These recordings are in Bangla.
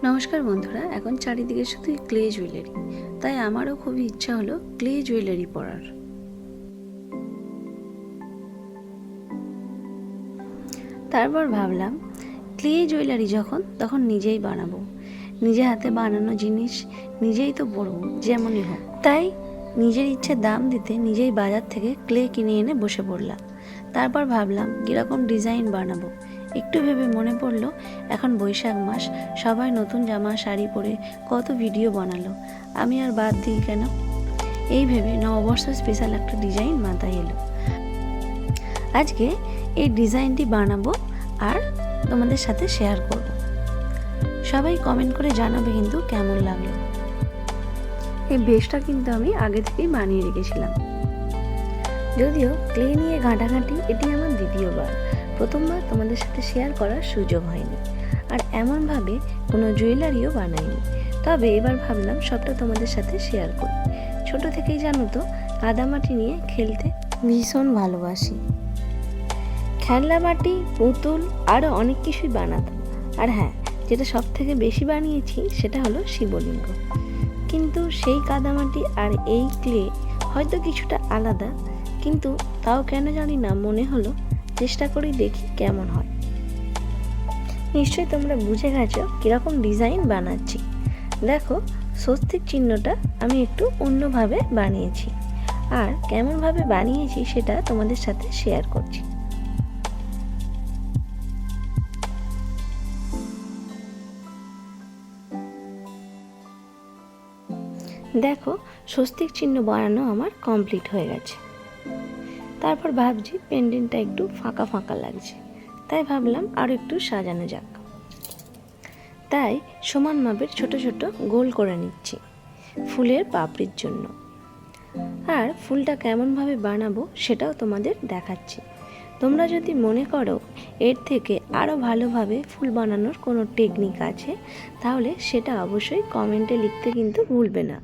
নমস্কার বন্ধুরা, এখন চারিদিকে শুধুই ক্লে জুয়েলারি, তাই আমারও খুবই ইচ্ছা হলো ক্লে জুয়েলারি পরার। তারপর ভাবলাম ক্লে জুয়েলারি তখন নিজেই বানাবো, নিজে হাতে বানানো জিনিস নিজেই তো পরবো যেমনই হোক। তাই নিজের ইচ্ছে দাম দিতে নিজেই বাজার থেকে ক্লে কিনে এনে বসে পড়লাম। তারপর ভাবলাম কীরকম ডিজাইন বানাবো। একটু ভেবে মনে পড়লো এখন বৈশাখ মাস, সবাই নতুন জামা শাড়ি পরে কত ভিডিও বানালো, আমি আর বাদ দিই কেন। এই ভেবে নববর্ষ স্পেশাল একটা ডিজাইন মাথায় এলো। আজকে এই ডিজাইনটি বানাবো আর তোমাদের সাথে শেয়ার করব। সবাই কমেন্ট করে জানাবে কিন্তু কেমন লাগলো। এই বেসটা কিন্তু আমি আগে থেকেই বানিয়ে রেখেছিলাম। যদিও ক্লে নিয়ে ঘাঁটাঘাঁটি এটি আমার দ্বিতীয়বার, প্রথমবার তোমাদের সাথে শেয়ার করার সুযোগ হয়নি, আর এমনভাবে কোনো জুয়েলারিও বানাইনি। তবে এবার ভাবলাম সবটা তোমাদের সাথে শেয়ার করি। ছোট থেকেই জানো তো কাদামাটি নিয়ে খেলতে ভীষণ ভালোবাসি। খেলনা বাটি, পুতুল আরও অনেক কিছুই বানাতাম। আর হ্যাঁ, যেটা সব থেকে বেশি বানিয়েছি সেটা হলো শিবলিঙ্গ। কিন্তু সেই কাদামাটি আর এই ক্লে হয়তো কিছুটা আলাদা, কিন্তু তাও কেন জানি না মনে হলো চেষ্টা করেই দেখি কেমন হয়। নিশ্চয়ই তোমরা বুঝে গেছো কীরকম ডিজাইন বানাচ্ছি। দেখো, স্বস্তিক চিহ্নটা আমি একটু অন্যভাবে বানিয়েছি, আর কেমনভাবে বানিয়েছি সেটা তোমাদের সাথে শেয়ার করছি। দেখো, স্বস্তিক চিহ্ন বানানো আমার কমপ্লিট হয়ে গেছে। তারপর ভাবছি পেন্ডেন্টটা একটু ফাঁকা ফাঁকা লাগছে, তাই ভাবলাম আরও একটু সাজানো যাক। তাই সমান মাপের ছোট ছোট গোল করে নিচ্ছি ফুলের পাপড়ির জন্য। আর ফুলটা কেমনভাবে বানাবো সেটাও তোমাদের দেখাচ্ছি। তোমরা যদি মনে করো এর থেকে আরও ভালোভাবে ফুল বানানোর কোনো টেকনিক আছে, তাহলে সেটা অবশ্যই কমেন্টে লিখতে কিন্তু ভুলবে না।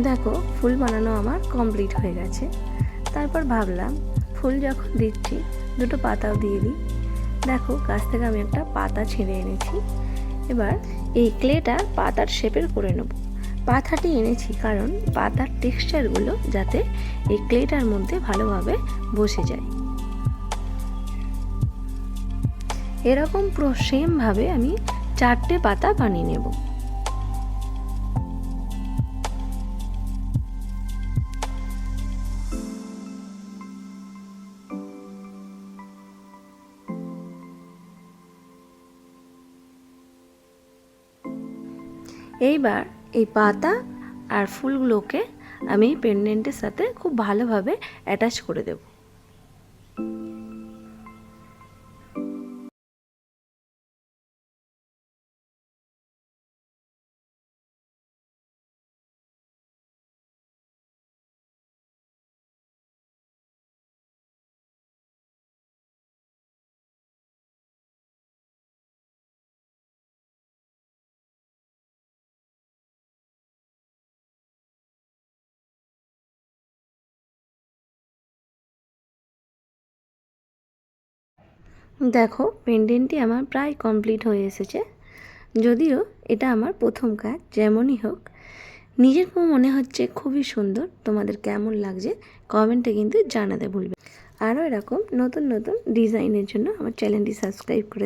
দেখো, ফুল বানানো আমার কমপ্লিট হয়ে গেছে। তারপর ভাবলাম ফুল যখন দিচ্ছি দুটো পাতাও দিয়ে দিই। দেখো, গাছ থেকে আমি একটা পাতা ছিঁড়ে এনেছি। এবার এই ক্লেটা পাতার শেপের করে নেব। পাতাটি এনেছি কারণ পাতার টেক্সচারগুলো যাতে এই ক্লেটার মধ্যে ভালোভাবে বসে যায়। এরকম পুরো সেমভাবে আমি 4টে পাতা বানিয়ে নেব। এইবার এই পাতা আর ফুলগুলোকে আমি পেন্ডেন্টের সাথে খুব ভালোভাবে অ্যাটাচ করে দেব। দেখো, পেন্ডেন্টটি আমার প্রায় কমপ্লিট হয়ে এসেছে। যদিও এটা আমার প্রথম কাজ, যেমনই হোক নিজের মনে হচ্ছে খুবই সুন্দর। তোমাদের কেমন লাগছে কমেন্টে কিন্তু জানাতে ভুলবে। আরও এরকম নতুন নতুন ডিজাইনের জন্য আমার চ্যানেলটি সাবস্ক্রাইব করে